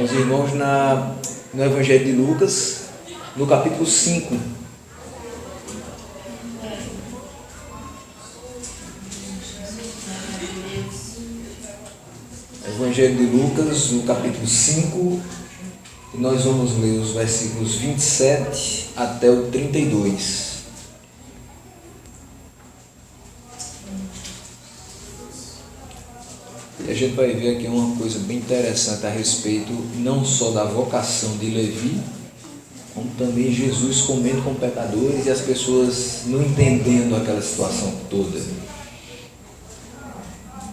Meus irmãos, no Evangelho de Lucas, no capítulo 5. Evangelho de Lucas, no capítulo 5, e nós vamos ler os versículos 27 até o 32. E a gente vai ver aqui uma coisa bem interessante a respeito não só da vocação de Levi, como também Jesus comendo com pecadores e as pessoas não entendendo aquela situação toda.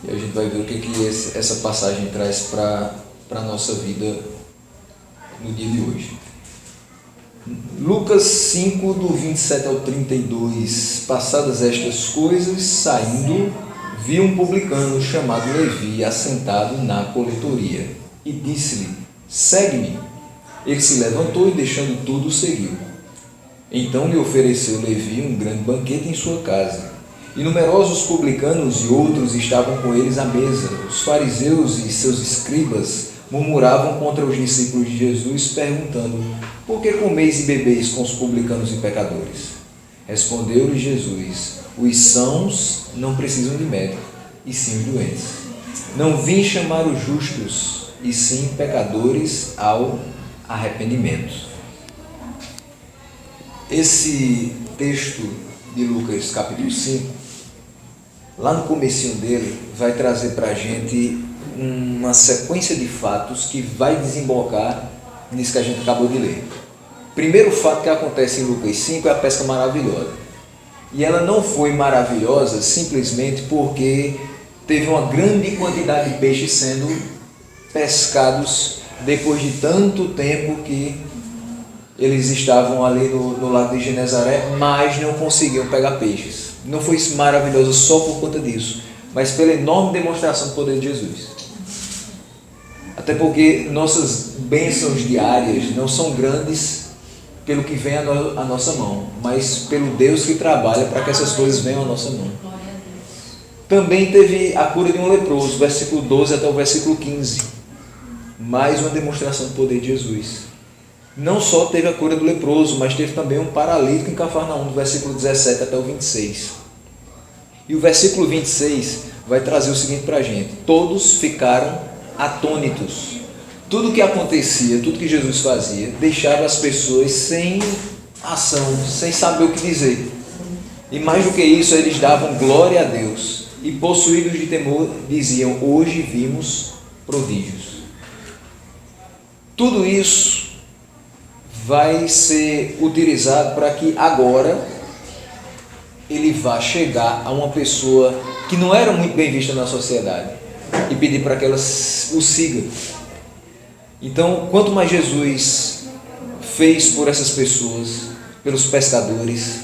E a gente vai ver o que essa passagem traz para a nossa vida no dia de hoje. Lucas 5, do 27 ao 32. Passadas estas coisas, saindo, viu um publicano chamado Levi assentado na coletoria e disse-lhe: segue-me. Ele se levantou e, deixando tudo, o seguiu. Então lhe ofereceu Levi um grande banquete em sua casa. E numerosos publicanos e outros estavam com eles à mesa. Os fariseus e seus escribas murmuravam contra os discípulos de Jesus, perguntando: por que comeis e bebeis com os publicanos e pecadores? Respondeu-lhe Jesus: os sãos não precisam de médico, e sim os doentes. Não vim chamar os justos, e sim pecadores ao arrependimento. Esse texto de Lucas capítulo 5, lá no comecinho dele, vai trazer para a gente uma sequência de fatos que vai desembocar nisso que a gente acabou de ler. Primeiro fato que acontece em Lucas 5 é a pesca maravilhosa. E ela não foi maravilhosa simplesmente porque teve uma grande quantidade de peixes sendo pescados depois de tanto tempo que eles estavam ali no lago de Genezaré, mas não conseguiam pegar peixes. Não foi maravilhoso só por conta disso, mas pela enorme demonstração do poder de Jesus. Até porque nossas bênçãos diárias não são grandes pelo que vem à nossa mão, mas pelo Deus que trabalha para que essas coisas venham à nossa mão. Também teve a cura de um leproso, versículo 12 até o versículo 15. Mais uma demonstração do poder de Jesus. Não só teve a cura do leproso, mas teve também um paralítico em Cafarnaum, do versículo 17 até o 26. E o versículo 26 vai trazer o seguinte para a gente: todos ficaram atônitos. Tudo que acontecia, tudo que Jesus fazia, deixava as pessoas sem ação, sem saber o que dizer. E mais do que isso, eles davam glória a Deus. E possuídos de temor, diziam: hoje vimos prodígios. Tudo isso vai ser utilizado para que agora ele vá chegar a uma pessoa que não era muito bem vista na sociedade e pedir para que ela o siga. Então, quanto mais Jesus fez por essas pessoas, pelos pescadores,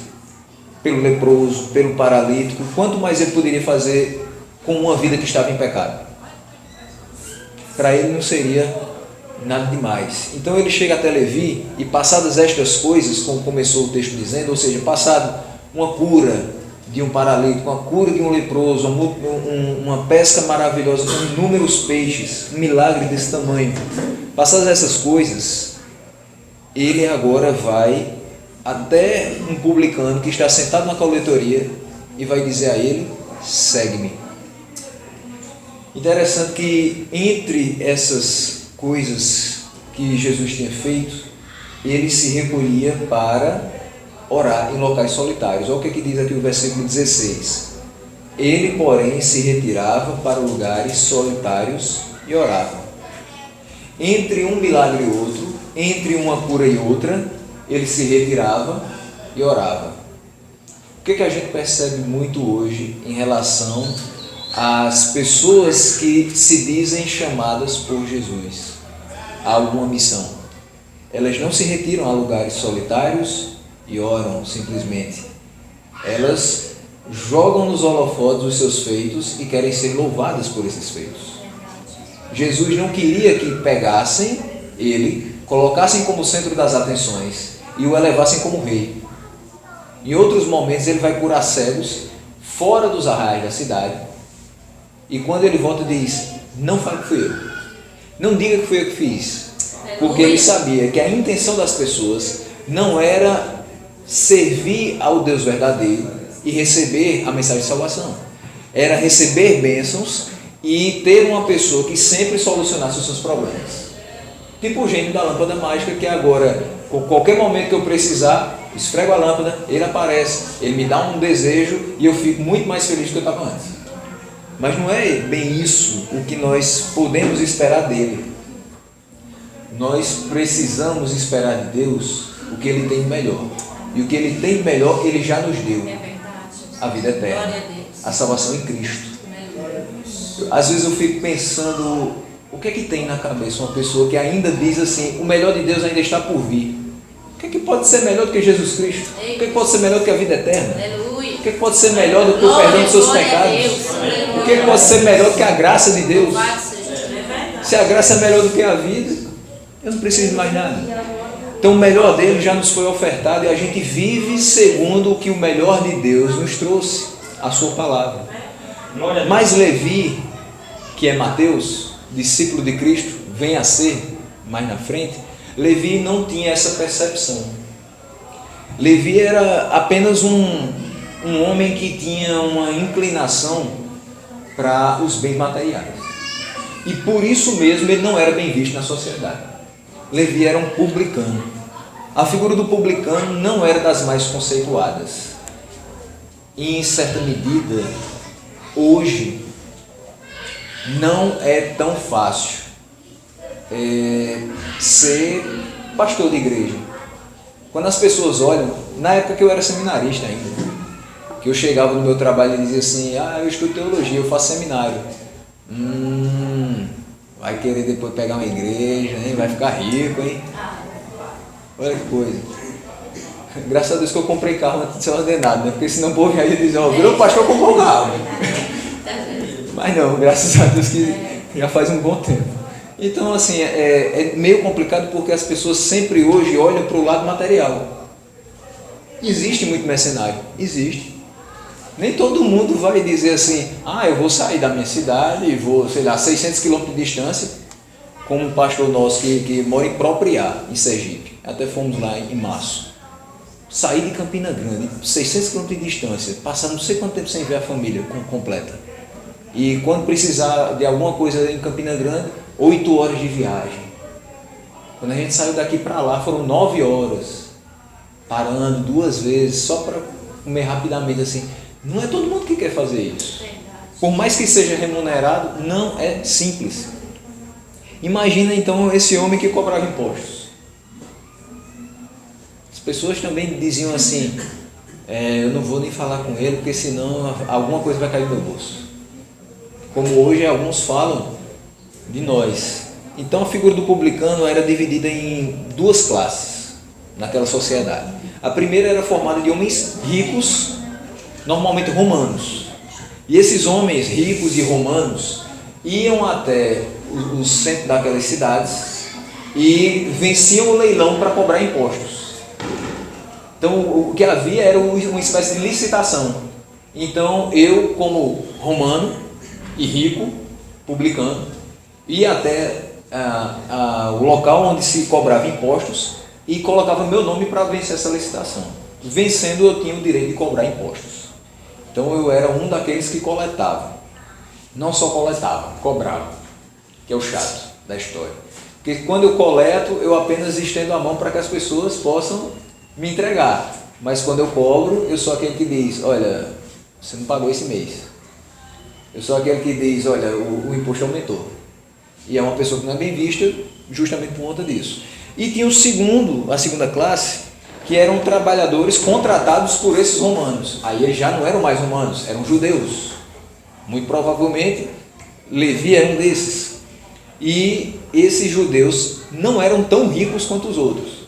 pelo leproso, pelo paralítico, quanto mais ele poderia fazer com uma vida que estava em pecado? Para ele não seria nada demais. Então ele chega até Levi e, passadas estas coisas, como começou o texto dizendo, ou seja, passado uma cura de um paralítico, uma cura de um leproso, uma pesca maravilhosa com inúmeros peixes, um milagre desse tamanho, passadas essas coisas, ele agora vai até um publicano que está sentado na coletoria e vai dizer a ele: segue-me. Interessante que entre essas coisas que Jesus tinha feito, ele se recolhia para orar em locais solitários. Olha o que diz aqui o versículo 16. Ele, porém, se retirava para lugares solitários e orava. Entre um milagre e outro, entre uma cura e outra, ele se retirava e orava. O que a gente percebe muito hoje em relação às pessoas que se dizem chamadas por Jesus a alguma missão? Elas não se retiram a lugares solitários e oram simplesmente. Elas jogam nos holofotes os seus feitos e querem ser louvadas por esses feitos. Jesus não queria que pegassem ele, colocassem como centro das atenções e o elevassem como rei. Em outros momentos ele vai curar cegos fora dos arraiais da cidade, e quando ele volta diz: não fale que fui eu, não diga que fui eu que fiz, Porque ele sabia que a intenção das pessoas não era servir ao Deus verdadeiro e receber a mensagem de salvação. Era receber bênçãos e ter uma pessoa que sempre solucionasse os seus problemas. Tipo o gênio da lâmpada mágica, que agora, com qualquer momento que eu precisar, esfrego a lâmpada, ele aparece, ele me dá um desejo e eu fico muito mais feliz do que eu estava antes. Mas não é bem isso o que nós podemos esperar dele. Nós precisamos esperar de Deus o que ele tem de melhor. E o que ele tem de melhor, ele já nos deu. A vida eterna, a salvação em Cristo. Às vezes eu fico pensando, o que é que tem na cabeça uma pessoa que ainda diz assim, o melhor de Deus ainda está por vir? O que é que pode ser melhor do que Jesus Cristo? O que é que pode ser melhor do que a vida eterna? O que é que pode ser melhor do que o perdão dos seus pecados? O que é que pode ser melhor do que a graça de Deus? Se a graça é melhor do que a vida, eu não preciso de mais nada. Então o melhor dele já nos foi ofertado e a gente vive segundo o que o melhor de Deus nos trouxe, a sua palavra. Mas Levi, que é Mateus, discípulo de Cristo, vem a ser mais na frente, Levi não tinha essa percepção. Levi era apenas um homem que tinha uma inclinação para os bens materiais. E por isso mesmo ele não era bem visto na sociedade. Levi era um publicano. A figura do publicano não era das mais conceituadas. E em certa medida, hoje, não é tão fácil ser pastor de igreja. Quando as pessoas olham, na época que eu era seminarista ainda, que eu chegava no meu trabalho e dizia assim, eu estudo teologia, eu faço seminário. Vai querer depois pegar uma igreja, hein? Vai ficar rico, hein? Olha que coisa. Graças a Deus que eu comprei carro antes de ser ordenado, né? Porque senão o povo já ia dizer, virou pastor, comprou um carro. Mas não, graças a Deus que já faz um bom tempo. Então, assim, é meio complicado porque as pessoas sempre hoje olham para o lado material. Existe muito mercenário? Existe. Nem todo mundo vai dizer assim, eu vou sair da minha cidade e vou, 600 quilômetros de distância, como um pastor nosso que mora em Propriá, em Sergipe. Até fomos lá em março. Sair de Campina Grande, 600 quilômetros de distância, passar não sei quanto tempo sem ver a família completa. E quando precisar de alguma coisa em Campina Grande, 8 horas de viagem. Quando a gente saiu daqui para lá, foram 9 horas, parando 2 vezes, só para comer rapidamente assim. Não é todo mundo que quer fazer isso. Por mais que seja remunerado, não é simples. Imagina então esse homem que cobrava impostos. As pessoas também diziam assim, eu não vou nem falar com ele, porque senão alguma coisa vai cair no meu bolso. Como hoje alguns falam de nós. Então a figura do publicano era dividida em 2 classes naquela sociedade. A primeira era formada de homens ricos, normalmente romanos. E esses homens ricos e romanos iam até o centro daquelas cidades e venciam o leilão para cobrar impostos. Então o que havia era uma espécie de licitação. Então eu, como romano e rico, publicano, ia até o local onde se cobrava impostos e colocava meu nome para vencer essa licitação. Vencendo, eu tinha o direito de cobrar impostos. Então eu era um daqueles que coletava. Não só coletava, cobrava, que é o chato da história. Porque quando eu coleto, eu apenas estendo a mão para que as pessoas possam me entregar. Mas quando eu cobro, eu sou aquele que diz, olha, você não pagou esse mês. Eu sou aquele que diz, olha, o imposto aumentou. E é uma pessoa que não é bem vista justamente por conta disso. E tinha a segunda classe, que eram trabalhadores contratados por esses romanos. Aí eles já não eram mais romanos, eram judeus. Muito provavelmente, Levi era um desses. E esses judeus não eram tão ricos quanto os outros,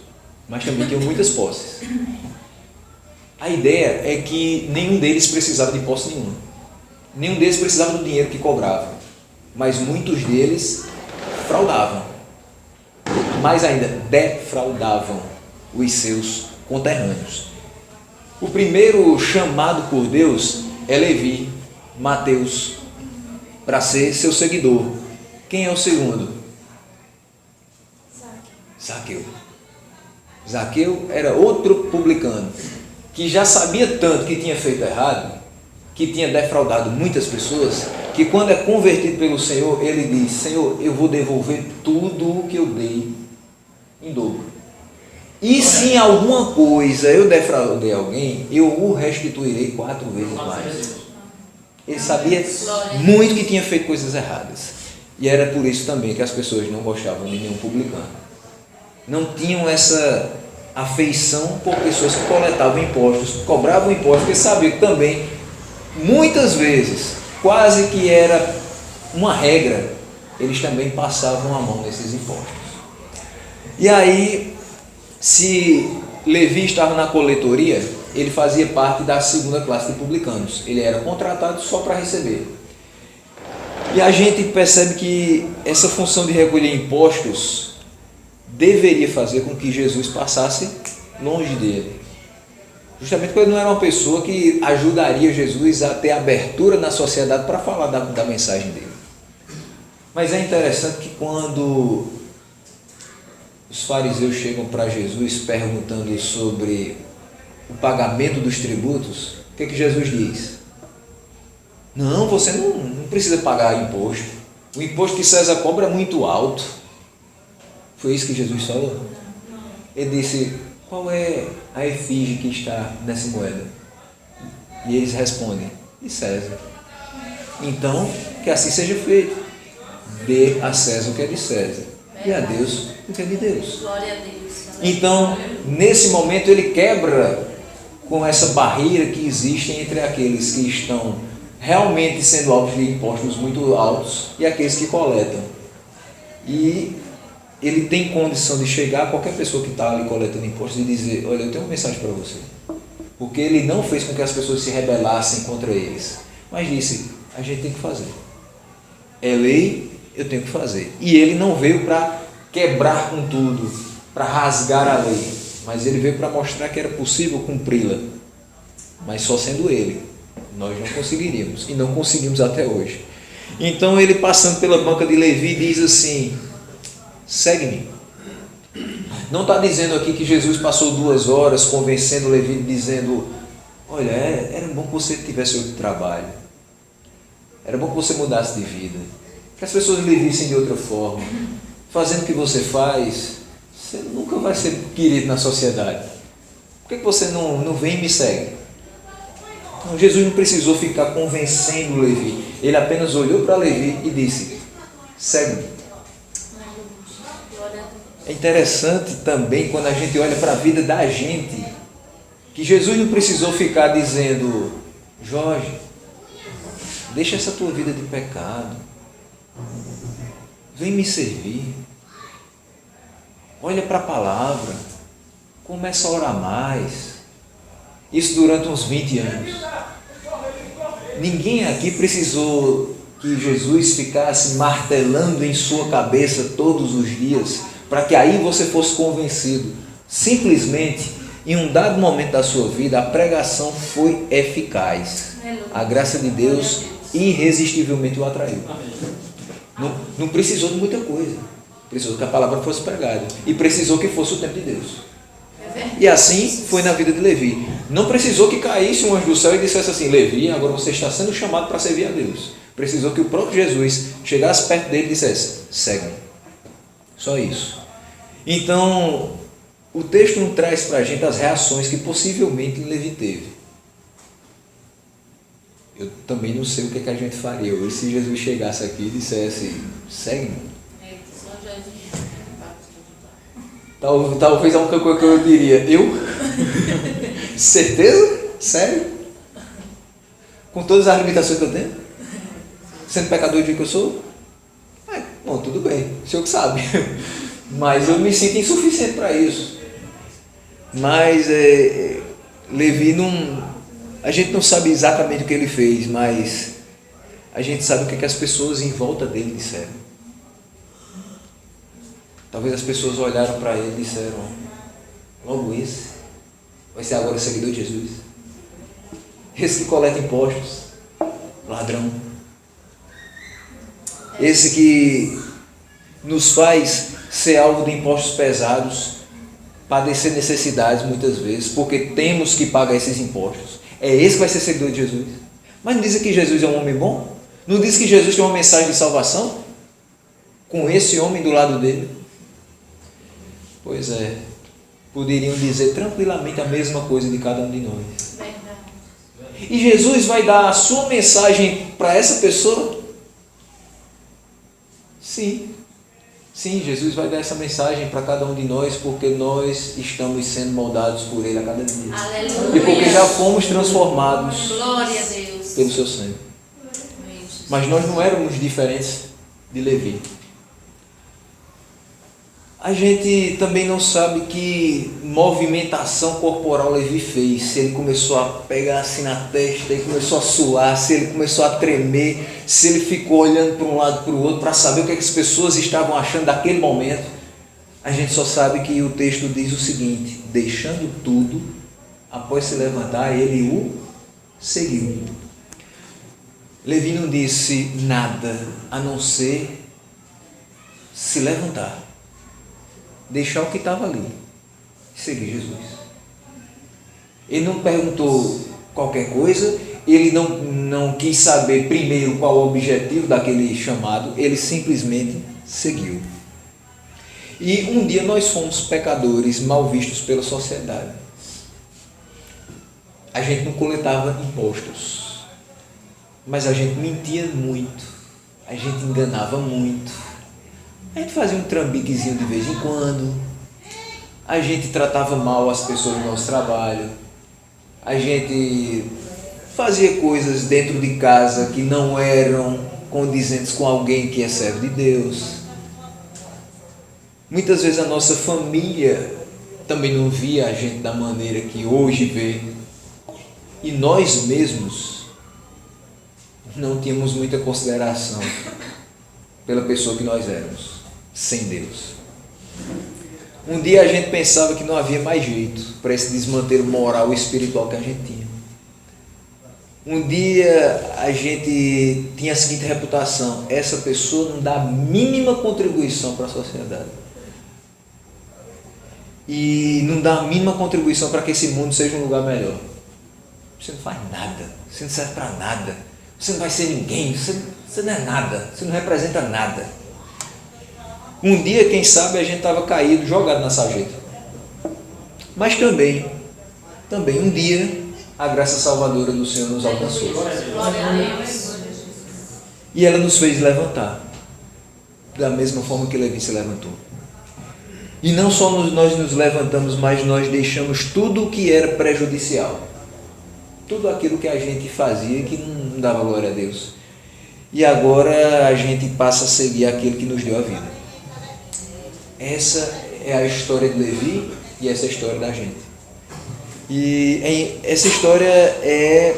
mas também tinham muitas posses. A ideia é que nenhum deles precisava de posse nenhuma. Nenhum deles precisava do dinheiro que cobrava. Mas muitos deles fraudavam. Mais ainda, defraudavam os seus conterrâneos. O primeiro chamado por Deus é Levi, Mateus, para ser seu seguidor. Quem é o segundo? Zaqueu. Zaqueu era outro publicano, que já sabia tanto que tinha feito errado, que tinha defraudado muitas pessoas, que quando é convertido pelo Senhor, ele diz: Senhor, eu vou devolver tudo o que eu dei em dobro. E se em alguma coisa eu defraudei alguém, eu o restituirei 4 vezes mais. Ele sabia muito que tinha feito coisas erradas. E era por isso também que as pessoas não gostavam de nenhum publicano. Não tinham essa afeição por pessoas que coletavam impostos, cobravam impostos, porque sabiam que também, muitas vezes, quase que era uma regra, eles também passavam a mão nesses impostos. E aí, se Levi estava na coletoria, ele fazia parte da segunda classe de publicanos. Ele era contratado só para receber. E a gente percebe que essa função de recolher impostos deveria fazer com que Jesus passasse longe dele. Justamente porque ele não era uma pessoa que ajudaria Jesus a ter abertura na sociedade para falar da mensagem dele. Mas é interessante que quando os fariseus chegam para Jesus perguntando sobre o pagamento dos tributos, o que Jesus diz? Não, você não precisa pagar imposto. O imposto que César cobra é muito alto. Foi isso que Jesus falou? Ele disse: qual é a efígie que está nessa moeda? E eles respondem: de César. Então, que assim seja feito. Dê a César o que é de César e a Deus o que é de Deus. Glória a Deus. Então, nesse momento, ele quebra com essa barreira que existe entre aqueles que estão realmente sendo alvos de impostos muito altos e aqueles que coletam. E ele tem condição de chegar a qualquer pessoa que está ali coletando impostos e dizer: olha, eu tenho uma mensagem para você. Porque ele não fez com que as pessoas se rebelassem contra eles, mas disse: a gente tem que fazer. É lei, eu tenho que fazer. E ele não veio para quebrar com tudo, para rasgar a lei, mas ele veio para mostrar que era possível cumpri-la, mas só sendo ele. Nós não conseguiríamos, e não conseguimos até hoje. Então ele, passando pela banca de Levi, diz assim: segue-me. Não está dizendo aqui que Jesus passou 2 horas convencendo Levi, dizendo: olha, era bom que você tivesse outro trabalho, era bom que você mudasse de vida, que as pessoas lhe vissem de outra forma. Fazendo o que você faz, você nunca vai ser querido na sociedade. Por que você não vem e me segue? Não, Jesus não precisou ficar convencendo Levi. Ele apenas olhou para Levi e disse: segue-me. É interessante também quando a gente olha para a vida da gente, que Jesus não precisou ficar dizendo: Jorge, deixa essa tua vida de pecado, vem me servir, olha para a palavra, começa a orar mais. Isso durante uns 20 anos. Ninguém aqui precisou que Jesus ficasse martelando em sua cabeça todos os dias, para que aí você fosse convencido. Simplesmente, em um dado momento da sua vida, a pregação foi eficaz. A graça de Deus irresistivelmente o atraiu. Não precisou de muita coisa. Precisou que a palavra fosse pregada. E precisou que fosse o tempo de Deus. E assim foi na vida de Levi. Não precisou que caísse um anjo do céu e dissesse assim: Levi, agora você está sendo chamado para servir a Deus. Precisou que o próprio Jesus chegasse perto dele e dissesse: segue-me. Só isso. Então, o texto não traz para a gente as reações que possivelmente Levi teve. Eu também não sei o que a gente faria hoje se Jesus chegasse aqui e dissesse: segue-me. Talvez a única coisa que eu diria: eu? Certeza? Sério? Com todas as limitações que eu tenho? Sendo pecador do que eu sou? Bom, tudo bem, o senhor que sabe. Mas eu me sinto insuficiente para isso. Mas Levi não... A gente não sabe exatamente o que ele fez, mas a gente sabe o que as pessoas em volta dele disseram. Talvez as pessoas olharam para ele e disseram: logo esse vai ser agora seguidor de Jesus. Esse que coleta impostos, ladrão. Esse que nos faz ser alvo de impostos pesados, padecer necessidades muitas vezes, porque temos que pagar esses impostos. É esse que vai ser seguidor de Jesus. Mas não diz que Jesus é um homem bom? Não diz que Jesus tem uma mensagem de salvação? Com esse homem do lado dele? Pois é, poderiam dizer tranquilamente a mesma coisa de cada um de nós. Verdade. E Jesus vai dar a sua mensagem para essa pessoa? Sim. Sim, Jesus vai dar essa mensagem para cada um de nós, porque nós estamos sendo moldados por Ele a cada dia. Aleluia. E porque já fomos transformados. Glória a Deus. Pelo seu sangue. Mas nós não éramos diferentes de Levi. A gente também não sabe que movimentação corporal Levi fez. Se ele começou a pegar assim na testa, ele começou a suar, se ele começou a tremer, se ele ficou olhando para um lado e para o outro para saber o que as pessoas estavam achando daquele momento. A gente só sabe que o texto diz o seguinte: deixando tudo, após se levantar, ele o seguiu. Levi não disse nada a não ser se levantar, deixar o que estava ali e seguir Jesus. Ele não perguntou qualquer coisa, ele não quis saber primeiro qual o objetivo daquele chamado, ele simplesmente seguiu. E um dia nós fomos pecadores mal vistos pela sociedade. A gente não coletava impostos, mas a gente mentia muito, a gente enganava muito. A gente fazia um trambiquezinho de vez em quando, a gente tratava mal as pessoas do nosso trabalho, a gente fazia coisas dentro de casa que não eram condizentes com alguém que é servo de Deus. Muitas vezes a nossa família também não via a gente da maneira que hoje vê, e nós mesmos não tínhamos muita consideração pela pessoa que nós éramos, sem Deus. Um dia a gente pensava que não havia mais jeito para esse desmantelo moral e espiritual que a gente tinha. Um dia a gente tinha a seguinte reputação: essa pessoa não dá a mínima contribuição para a sociedade. E não dá a mínima contribuição para que esse mundo seja um lugar melhor. Você não faz nada, você não serve para nada, você não vai ser ninguém, você não é nada, você não representa nada. Um dia, quem sabe, a gente estava caído, jogado na sarjeta. Mas também um dia, a graça salvadora do Senhor nos alcançou. E ela nos fez levantar, da mesma forma que Levi se levantou. E não só nós nos levantamos, mas nós deixamos tudo o que era prejudicial. Tudo aquilo que a gente fazia que não dava glória a Deus. E agora a gente passa a seguir aquele que nos deu a vida. Essa é a história de Levi e essa é a história da gente. E essa história é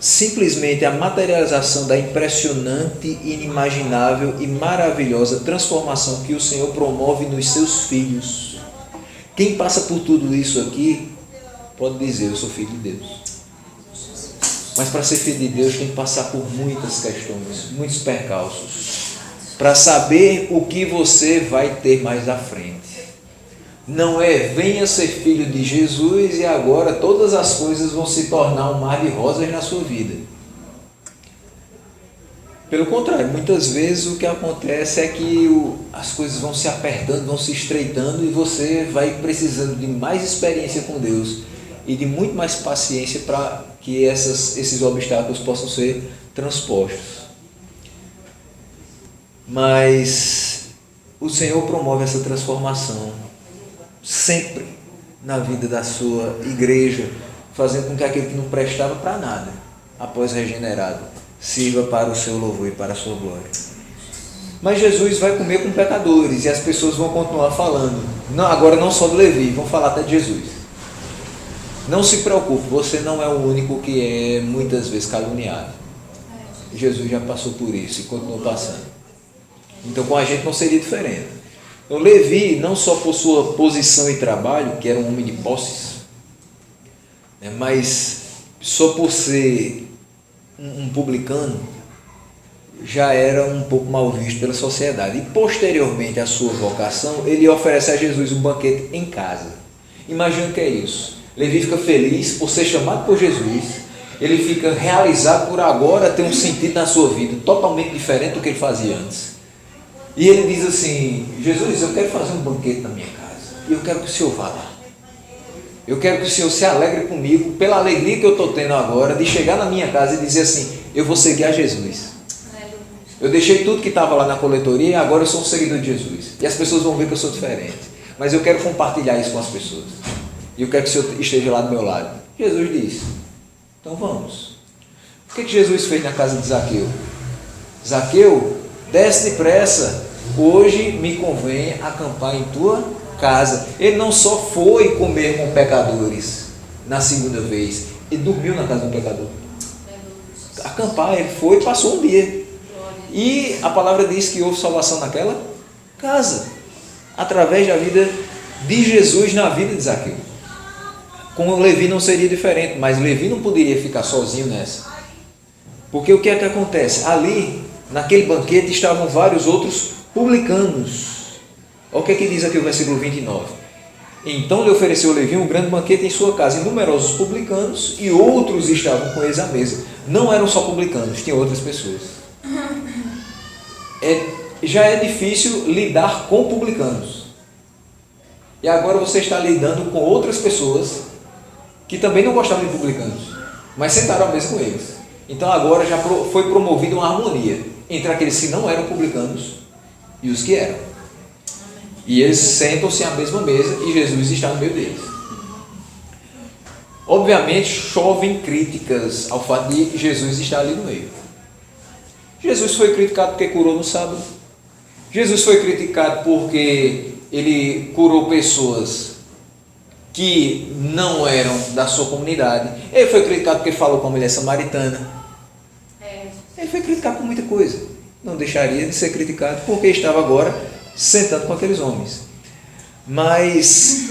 simplesmente a materialização da impressionante, inimaginável e maravilhosa transformação que o Senhor promove nos seus filhos. Quem passa por tudo isso aqui pode dizer: eu sou filho de Deus. Mas para ser filho de Deus tem que passar por muitas questões, muitos percalços, para saber o que você vai ter mais à frente. Não é venha ser filho de Jesus e agora todas as coisas vão se tornar um mar de rosas na sua vida. Pelo contrário, muitas vezes o que acontece é que as coisas vão se apertando, vão se estreitando e você vai precisando de mais experiência com Deus e de muito mais paciência para que esses obstáculos possam ser transpostos. Mas o Senhor promove essa transformação sempre na vida da sua igreja, fazendo com que aquele que não prestava para nada, após regenerado, sirva para o seu louvor e para a sua glória. Mas Jesus vai comer com pecadores e as pessoas vão continuar falando. Não, agora não só do Levi, vão falar até de Jesus. Não se preocupe, você não é o único que é muitas vezes caluniado. Jesus já passou por isso e continuou passando. Então com a gente não seria diferente. Então Levi, não só por sua posição e trabalho, que era um homem de posses, mas só por ser um publicano, já era um pouco mal visto pela sociedade. E posteriormente à sua vocação, ele oferece a Jesus um banquete em casa. Imagina o que é isso. Levi fica feliz por ser chamado por Jesus, ele fica realizado por agora ter um sentido na sua vida totalmente diferente do que ele fazia antes. E ele diz assim: Jesus, eu quero fazer um banquete na minha casa, e eu quero que o Senhor vá lá. Eu quero que o Senhor se alegre comigo pela alegria que eu estou tendo agora de chegar na minha casa e dizer assim: eu vou seguir a Jesus. Eu deixei tudo que estava lá na coletoria e agora eu sou um seguidor de Jesus. E as pessoas vão ver que eu sou diferente. Mas eu quero compartilhar isso com as pessoas. E eu quero que o Senhor esteja lá do meu lado. Jesus disse: então vamos. O que Jesus fez na casa de Zaqueu? Zaqueu, desce depressa. Hoje me convém acampar em tua casa. Ele não só foi comer com pecadores na segunda vez, ele dormiu na casa do pecador. Acampar, ele foi e passou um dia. E a palavra diz que houve salvação naquela casa, através da vida de Jesus na vida de Zaqueu. Com o Levi não seria diferente, mas Levi não poderia ficar sozinho nessa. Porque o que é que acontece? Ali, naquele banquete, estavam vários outros publicanos. Olha o que é que diz aqui o versículo 29. Então lhe ofereceu Levi um grande banquete em sua casa, e numerosos publicanos, e outros estavam com eles à mesa. Não eram só publicanos, tinha outras pessoas. Já é difícil lidar com publicanos. E agora você está lidando com outras pessoas que também não gostavam de publicanos, mas sentaram à mesa com eles. Então agora já foi promovida uma harmonia entre aqueles que não eram publicanos e os que eram. E eles sentam-se à mesma mesa e Jesus está no meio deles. Obviamente chovem críticas ao fato de Jesus estar ali no meio. Jesus foi criticado porque curou no sábado. Jesus foi criticado porque ele curou pessoas que não eram da sua comunidade. Ele foi criticado porque falou com a mulher samaritana. Ele foi criticado por muita coisa. Não deixaria de ser criticado porque estava agora sentando com aqueles homens. Mas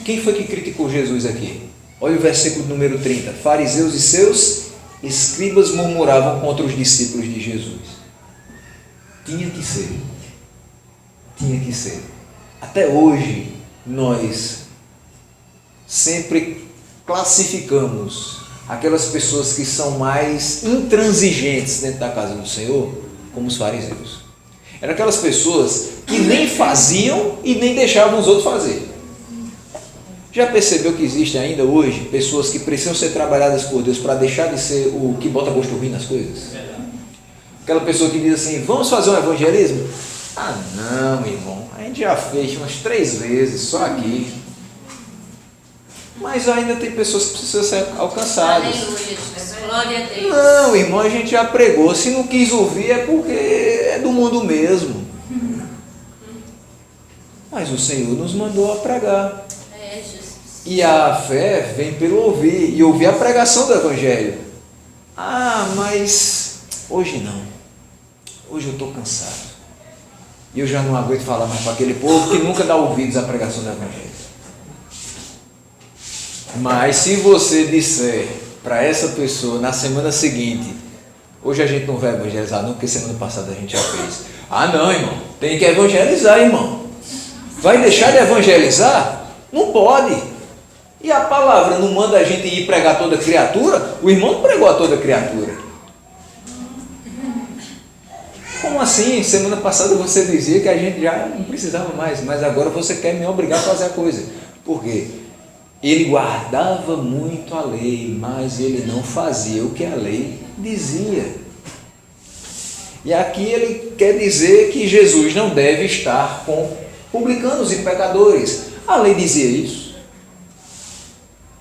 quem foi que criticou Jesus aqui? Olha o versículo número 30. Fariseus e seus escribas murmuravam contra os discípulos de Jesus. Tinha que ser. Tinha que ser. Até hoje, nós sempre classificamos aquelas pessoas que são mais intransigentes dentro da casa do Senhor como os fariseus. Eram aquelas pessoas que nem faziam e nem deixavam os outros fazer. Já percebeu que existe ainda hoje pessoas que precisam ser trabalhadas por Deus para deixar de ser o que bota gosto ruim nas coisas? Aquela pessoa que diz assim: vamos fazer um evangelismo? Ah não, irmão, a gente já fez umas 3 vezes, só aqui. Mas ainda tem pessoas que precisam ser alcançadas. Aleluia, glória a Deus. Não, irmão, a gente já pregou. Se não quis ouvir é porque é do mundo mesmo. Mas o Senhor nos mandou a pregar. E a fé vem pelo ouvir, e ouvir a pregação do Evangelho. Ah, mas hoje não. Hoje eu estou cansado. E eu já não aguento falar mais para aquele povo que nunca dá ouvidos à pregação do Evangelho. Mas se você disser para essa pessoa na semana seguinte: hoje a gente não vai evangelizar não, porque semana passada a gente já fez. Ah não, irmão, tem que evangelizar, irmão. Vai deixar de evangelizar? Não pode. E a palavra não manda a gente ir pregar toda criatura? O irmão não pregou a toda criatura. Como assim? Semana passada você dizia que a gente já não precisava mais, mas agora você quer me obrigar a fazer a coisa. Por quê? Ele guardava muito a lei, mas ele não fazia o que a lei dizia. E aqui ele quer dizer que Jesus não deve estar com publicanos e pecadores. A lei dizia isso.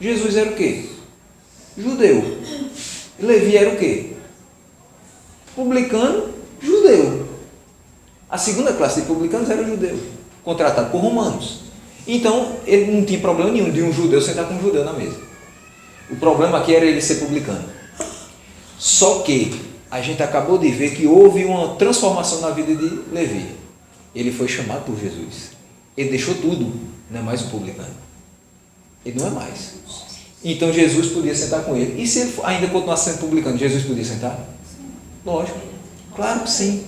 Jesus era o quê? Judeu. Levi era o quê? Publicano, judeu. A segunda classe de publicanos era judeu, contratado por romanos. Então, ele não tinha problema nenhum de um judeu sentar com um judeu na mesa. O problema aqui era ele ser publicano. Só que a gente acabou de ver que houve uma transformação na vida de Levi. Ele foi chamado por Jesus. Ele deixou tudo, não é mais um publicano. Ele não é mais. Então Jesus podia sentar com ele. E se ele ainda continuasse sendo publicano, Jesus podia sentar? Lógico. Claro que sim.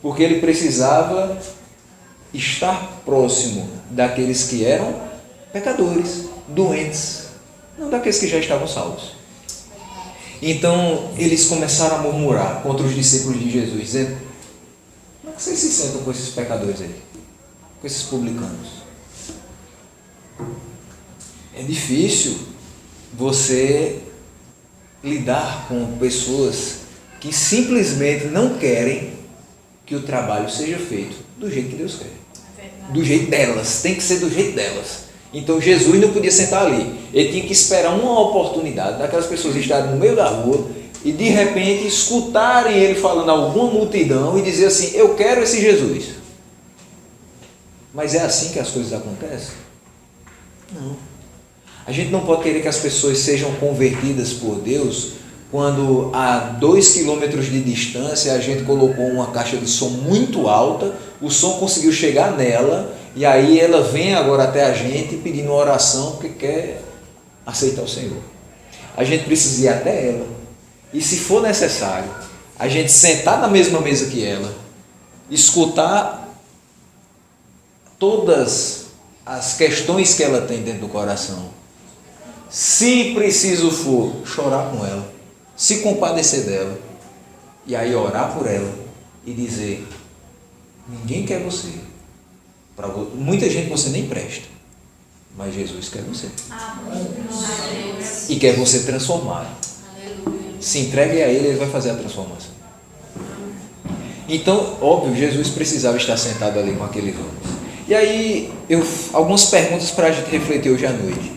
Porque ele precisava estar próximo daqueles que eram pecadores, doentes, não daqueles que já estavam salvos. Então, eles começaram a murmurar contra os discípulos de Jesus, dizendo: como é que vocês se sentam com esses pecadores aí? Com esses publicanos? É difícil você lidar com pessoas que simplesmente não querem que o trabalho seja feito do jeito que Deus quer. Do jeito delas, tem que ser do jeito delas. Então Jesus não podia sentar ali, ele tinha que esperar uma oportunidade daquelas pessoas estarem no meio da rua e de repente escutarem ele falando a alguma multidão e dizer assim: eu quero esse Jesus. Mas é assim que as coisas acontecem? Não. A gente não pode querer que as pessoas sejam convertidas por Deus quando a 2 quilômetros de distância a gente colocou uma caixa de som muito alta, o som conseguiu chegar nela e aí ela vem agora até a gente pedindo uma oração porque quer aceitar o Senhor. A gente precisa ir até ela e, se for necessário, a gente sentar na mesma mesa que ela, escutar todas as questões que ela tem dentro do coração, se preciso for, chorar com ela, se compadecer dela, e aí orar por ela e dizer: ninguém quer você, muita gente você nem presta, mas Jesus quer você. E quer você transformado. Se entregue a Ele, Ele vai fazer a transformação. Então, óbvio, Jesus precisava estar sentado ali com aqueles homens. E aí, algumas perguntas para a gente refletir hoje à noite.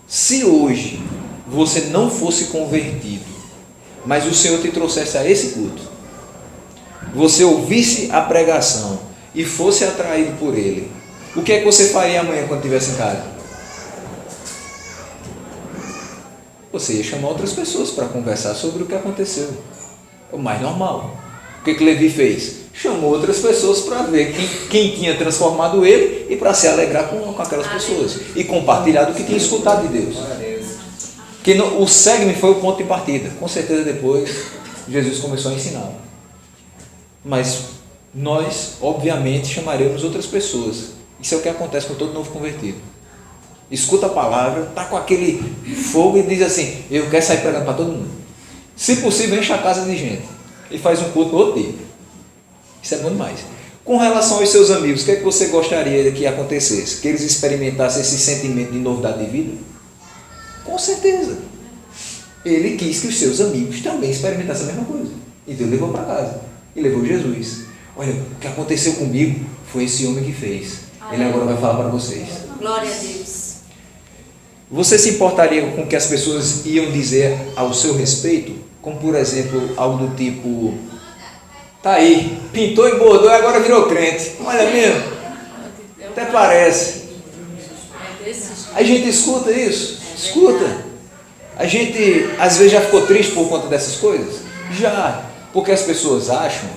Se hoje você não fosse convertido, mas o Senhor te trouxesse a esse culto, você ouvisse a pregação e fosse atraído por Ele, o que é que você faria amanhã quando estivesse em casa? Você ia chamar outras pessoas para conversar sobre o que aconteceu. É o mais normal. O que Levi fez? Chamou outras pessoas para ver quem tinha transformado ele e para se alegrar com aquelas pessoas e compartilhar do que tinha escutado de Deus. Que o segue-me foi o ponto de partida. Com certeza depois Jesus começou a ensinar. Mas nós, obviamente, chamaremos outras pessoas. Isso é o que acontece com todo novo convertido. Escuta a palavra, está com aquele fogo e diz assim: eu quero sair pregando para todo mundo. Se possível, enche a casa de gente e faz um culto outro dia. Isso é bom demais. Com relação aos seus amigos, o que é que você gostaria que acontecesse? Que eles experimentassem esse sentimento de novidade de vida? Com certeza. Ele quis que os seus amigos também experimentassem a mesma coisa. Então ele levou para casa. E levou Jesus. Olha, o que aconteceu comigo foi esse homem que fez. Ele agora vai falar para vocês. Glória a Deus. Você se importaria com o que as pessoas iam dizer ao seu respeito? Como, por exemplo, algo do tipo: tá aí, pintou e bordou e agora virou crente. Olha mesmo, até parece. A gente escuta isso? Escuta. A gente às vezes já ficou triste por conta dessas coisas? Já, porque as pessoas acham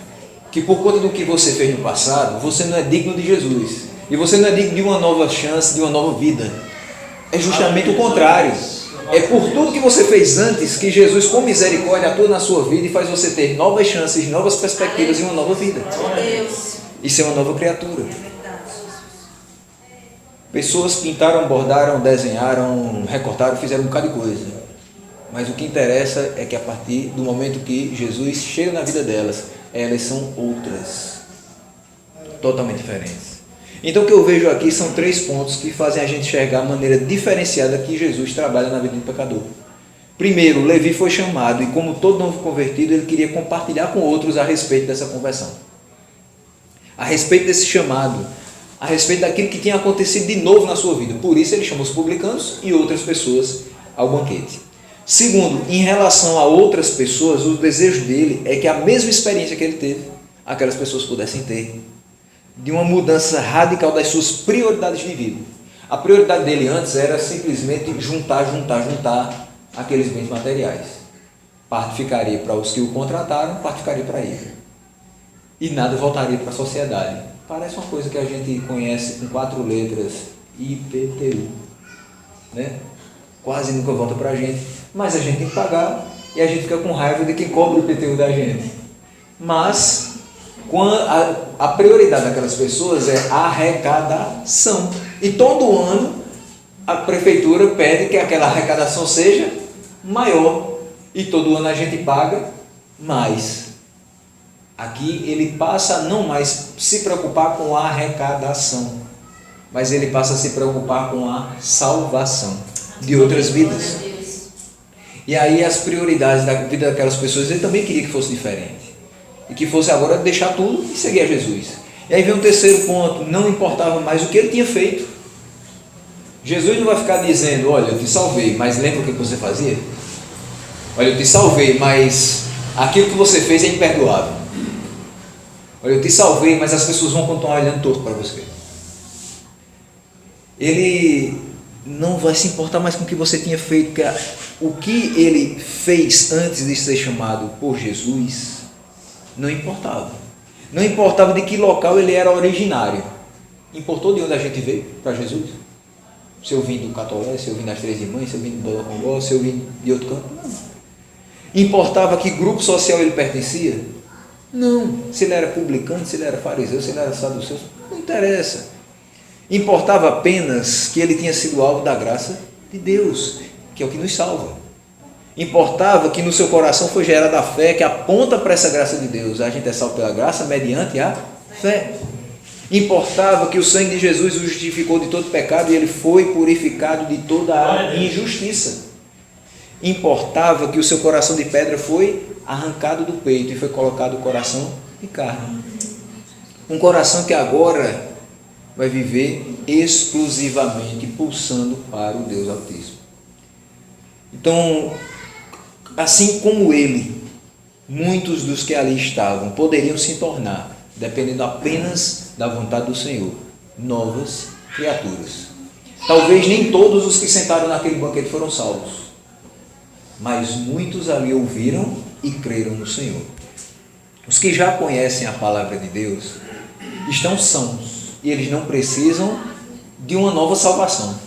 que por conta do que você fez no passado, você não é digno de Jesus. E você não é digno de uma nova chance, de uma nova vida. É justamente o contrário. É por tudo que você fez antes que Jesus, com misericórdia, atua na sua vida e faz você ter novas chances, novas perspectivas e uma nova vida. E ser uma nova criatura. Pessoas pintaram, bordaram, desenharam, recortaram, fizeram um bocado de coisa. Mas o que interessa é que a partir do momento que Jesus chega na vida delas, elas são outras, totalmente diferentes. Então o que eu vejo aqui são 3 pontos que fazem a gente enxergar a maneira diferenciada que Jesus trabalha na vida do pecador. Primeiro, Levi foi chamado e, como todo novo convertido, ele queria compartilhar com outros a respeito dessa conversão. A respeito desse chamado, a respeito daquilo que tinha acontecido de novo na sua vida. Por isso ele chamou os publicanos e outras pessoas ao banquete. Segundo, em relação a outras pessoas, o desejo dele é que a mesma experiência que ele teve, aquelas pessoas pudessem ter, de uma mudança radical das suas prioridades de vida. A prioridade dele antes era simplesmente juntar aqueles bens materiais. Parte ficaria para os que o contrataram, parte ficaria para ele. E nada voltaria para a sociedade. Parece uma coisa que a gente conhece com 4 letras, IPTU, né? Quase nunca volta para a gente, mas a gente tem que pagar e a gente fica com raiva de quem cobra o IPTU da gente. mas a prioridade daquelas pessoas é a arrecadação. E todo ano a prefeitura pede que aquela arrecadação seja maior. E todo ano a gente paga mais. Aqui ele passa a não mais se preocupar com a arrecadação, mas ele passa a se preocupar com a salvação de outras vidas. E aí as prioridades da vida daquelas pessoas, ele também queria que fosse diferente. E que fosse agora deixar tudo e seguir a Jesus. E aí vem um terceiro ponto, não importava mais o que ele tinha feito. Jesus não vai ficar dizendo, olha, eu te salvei, mas lembra o que você fazia? Olha, eu te salvei, mas aquilo que você fez é imperdoável. Olha, eu te salvei, mas as pessoas vão continuar olhando torto para você. Ele não vai se importar mais com o que você tinha feito, porque o que ele fez antes de ser chamado por Jesus não importava. Não importava de que local ele era originário. Importou de onde a gente veio para Jesus? Se eu vim do Catolé, se eu vim das Três Irmãs, se eu vim do Bodocongó, se eu vim de outro canto? Não. Importava que grupo social ele pertencia? Não. Se ele era publicano, se ele era fariseu, se ele era saduceu, não interessa. Importava apenas que ele tinha sido alvo da graça de Deus, que é o que nos salva. Importava que no seu coração foi gerada a fé que aponta para essa graça de Deus. A gente é salvo pela graça mediante a fé. Importava que o sangue de Jesus o justificou de todo pecado e ele foi purificado de toda a injustiça. Importava que o seu coração de pedra foi arrancado do peito e foi colocado o coração de carne. Um coração que agora vai viver exclusivamente pulsando para o Deus Altíssimo. Então, assim como ele, muitos dos que ali estavam poderiam se tornar, dependendo apenas da vontade do Senhor, novas criaturas. Talvez nem todos os que sentaram naquele banquete foram salvos, mas muitos ali ouviram e creram no Senhor. Os que já conhecem a palavra de Deus estão sãos e eles não precisam de uma nova salvação.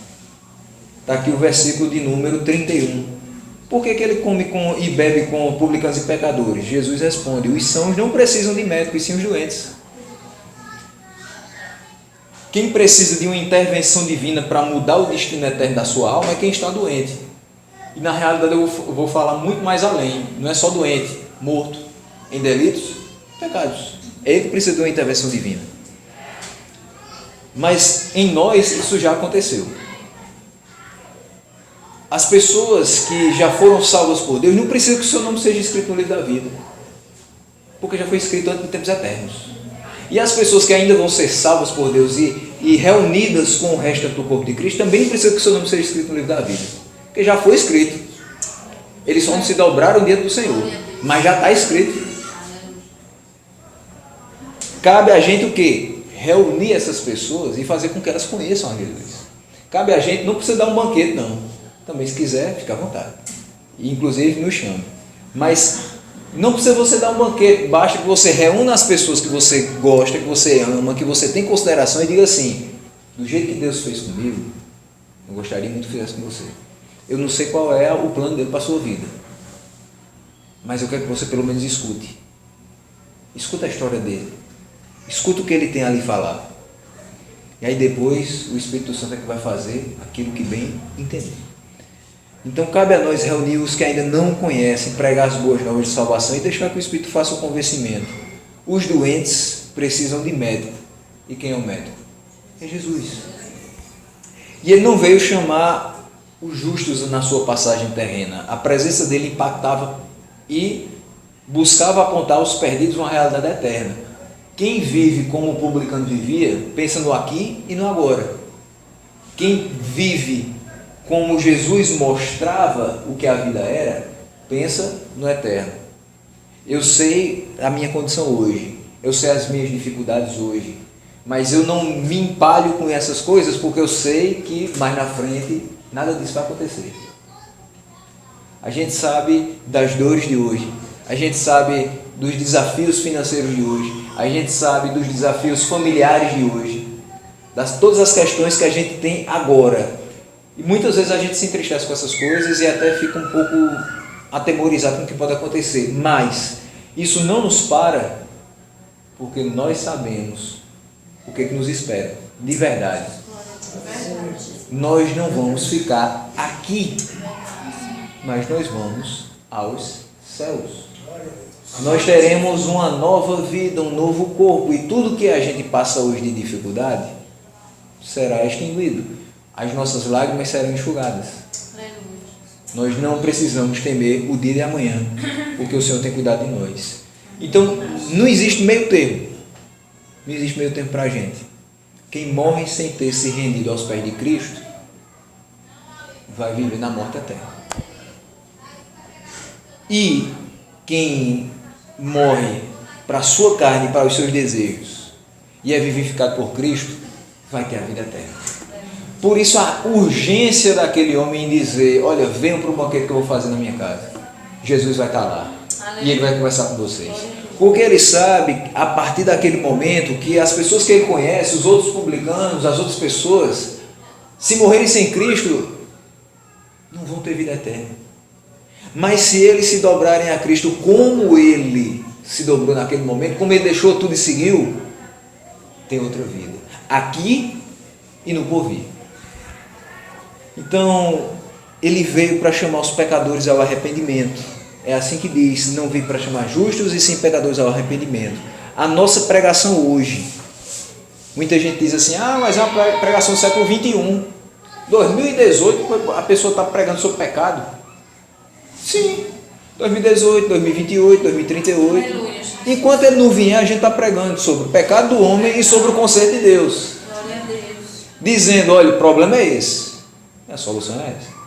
Está aqui o versículo de número 31. Por que ele come e bebe com publicanos e pecadores? Jesus responde, os sãos não precisam de médico, e sim os doentes. Quem precisa de uma intervenção divina para mudar o destino eterno da sua alma é quem está doente. E na realidade eu vou falar muito mais além. Não é só doente, morto, em delitos, pecados. É ele que precisa de uma intervenção divina. Mas em nós isso já aconteceu. As pessoas que já foram salvas por Deus não precisam que o seu nome seja escrito no livro da vida, porque já foi escrito antes de tempos eternos. E as pessoas que ainda vão ser salvas por Deus e reunidas com o resto do corpo de Cristo também não precisam que o seu nome seja escrito no livro da vida, porque já foi escrito. Eles só não se dobraram diante do Senhor, mas já está escrito. Cabe a gente o quê? Reunir essas pessoas e fazer com que elas conheçam a Jesus. Cabe a gente, não precisa dar um banquete não. Também se quiser, fica à vontade. E, inclusive nos chame. Mas não precisa você dar um banquete, basta que você reúna as pessoas que você gosta, que você ama, que você tem consideração e diga assim, do jeito que Deus fez comigo, eu gostaria muito que fizesse com você. Eu não sei qual é o plano dele para a sua vida, mas eu quero que você pelo menos escute. Escuta a história dele. Escuta o que ele tem ali falar. E aí depois o Espírito Santo é que vai fazer aquilo que bem entender. Então cabe a nós reunir os que ainda não conhecem, pregar as boas novas de salvação e deixar que o Espírito faça o convencimento. Os doentes precisam de médico. E quem é o médico? É Jesus. E ele não veio chamar os justos na sua passagem terrena. A presença dele impactava e buscava apontar os perdidos uma realidade eterna. Quem vive como o publicano vivia, pensa no aqui e no agora. Quem vive como Jesus mostrava o que a vida era, pensa no eterno. Eu sei a minha condição hoje, eu sei as minhas dificuldades hoje, mas eu não me empalho com essas coisas porque eu sei que mais na frente nada disso vai acontecer. A gente sabe das dores de hoje, a gente sabe dos desafios financeiros de hoje, a gente sabe dos desafios familiares de hoje, todas as questões que a gente tem agora. E muitas vezes a gente se entristece com essas coisas e até fica um pouco atemorizado com o que pode acontecer. Mas Isso não nos para, porque nós sabemos o que nos espera, de verdade. Nós não vamos ficar aqui, mas nós vamos aos céus. Nós teremos uma nova vida, um novo corpo, e tudo que a gente passa hoje de dificuldade será extinguido. As nossas lágrimas serão enxugadas. Nós não precisamos temer o dia de amanhã, porque o Senhor tem cuidado de nós. Então, não existe meio termo. Não existe meio termo para a gente. Quem morre sem ter se rendido aos pés de Cristo, vai viver na morte eterna. E quem morre para a sua carne, para os seus desejos, e é vivificado por Cristo, vai ter a vida eterna. Por isso a urgência daquele homem em dizer, olha, venham para o banquete que eu vou fazer na minha casa. Jesus vai estar lá. E ele vai conversar com vocês. Porque ele sabe, a partir daquele momento, que as pessoas que ele conhece, os outros publicanos, as outras pessoas, se morrerem sem Cristo, não vão ter vida eterna. Mas se eles se dobrarem a Cristo como ele se dobrou naquele momento, como ele deixou tudo e seguiu, tem outra vida. Aqui e no porvir. Então, ele veio para chamar os pecadores ao arrependimento. É assim que diz, não veio para chamar justos e sim pecadores ao arrependimento. A nossa pregação hoje, muita gente diz assim, mas é uma pregação do século XXI. 2018 a pessoa está pregando sobre pecado. Sim, 2018, 2028, 2038. Aleluia. Enquanto ele não vier, a gente está pregando sobre o pecado do homem e sobre o conserto de Deus. Glória a Deus. Dizendo, olha, o problema é esse. A solução é essa.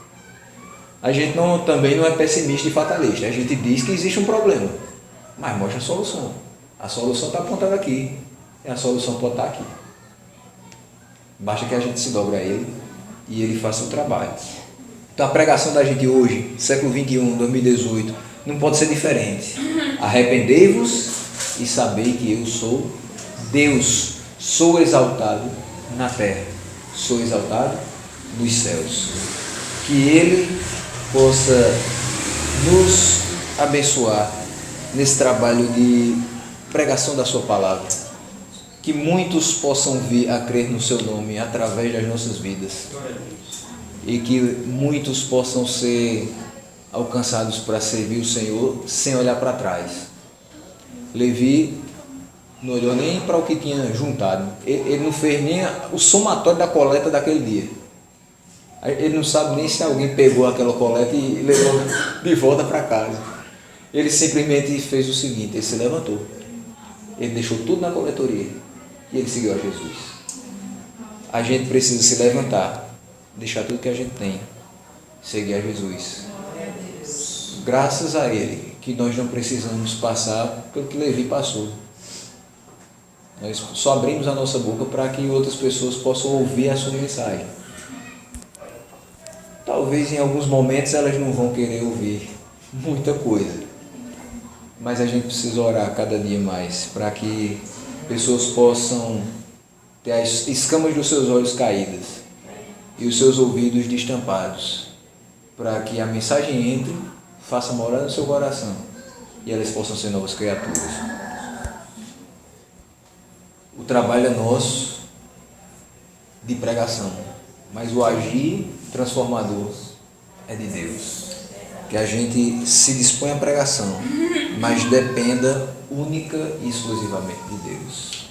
A gente também não é pessimista e fatalista. A gente diz que existe um problema, mas mostra a solução. A solução está apontada aqui. E a solução pode estar aqui. Basta que a gente se dobre a Ele e Ele faça o trabalho. Então a pregação da gente hoje, século XXI, 2018, não pode ser diferente. Arrependei-vos e sabei que eu sou Deus. Sou exaltado na terra. Sou exaltado nos céus. Que Ele possa nos abençoar nesse trabalho de pregação da sua palavra. Que muitos possam vir a crer no seu nome através das nossas vidas. E que muitos possam ser alcançados para servir o Senhor sem olhar para trás. Levi não olhou nem para o que tinha juntado. Ele não fez nem o somatório da coleta daquele dia. Ele não sabe nem se alguém pegou aquela coleta e levou de volta para casa. Ele simplesmente fez o seguinte, ele se levantou. Ele deixou tudo na coletoria e ele seguiu a Jesus. A gente precisa se levantar, deixar tudo que a gente tem, seguir a Jesus. Graças a Ele que nós não precisamos passar pelo que Levi passou. Nós só abrimos a nossa boca para que outras pessoas possam ouvir a sua mensagem. Talvez em alguns momentos elas não vão querer ouvir muita coisa, mas a gente precisa orar cada dia mais para que pessoas possam ter as escamas dos seus olhos caídas e os seus ouvidos destampados, para que a mensagem entre, faça morar no seu coração e elas possam ser novas criaturas. O trabalho é nosso de pregação, mas o agir transformador é de Deus. Que a gente se dispõe à pregação, mas dependa única e exclusivamente de Deus.